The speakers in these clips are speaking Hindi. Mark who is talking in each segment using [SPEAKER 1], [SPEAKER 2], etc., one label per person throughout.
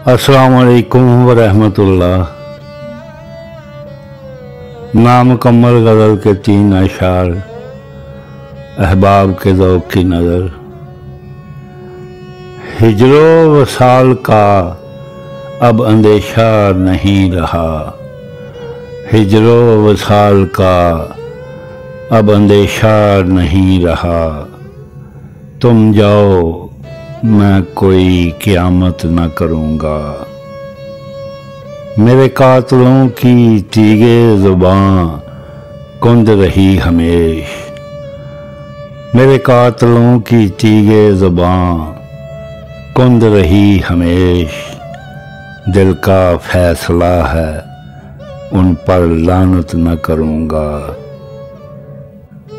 [SPEAKER 1] अस्सलाम वालेकुम वरहमतुल्लाह। नामुकम्मल गज़ल के 3 अशार अहबाब के ज़ौक़ की नज़र। हिजरो वसाल का अब अंदेशा नहीं रहा, हिजरो वसाल का अब अंदेशा नहीं रहा। तुम जाओ मैं कोई क़यामत न करूँगा। मेरे कातिलों की तीगे ज़ुबां कुंद रही हमेश, मेरे कातिलों की तीगे ज़ुबां कुंद रही हमेश। दिल का फैसला है उन पर लानत न करूँगा।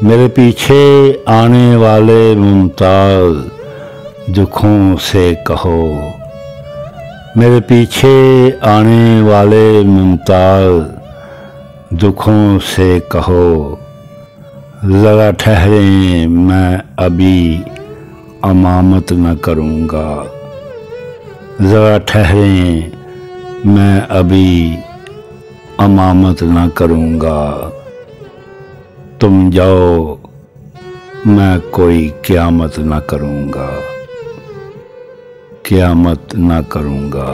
[SPEAKER 1] मेरे पीछे आने वाले मुमताज़ दुखों से कहो, मेरे पीछे आने वाले मुमताज़ दुखों से कहो। ज़रा ठहरें मैं अभी अमामत न करूँगा, ज़रा ठहरें मैं अभी अमामत न करूँगा। तुम जाओ मैं कोई क़यामत न करूँगा, क़यामत न करूँगा।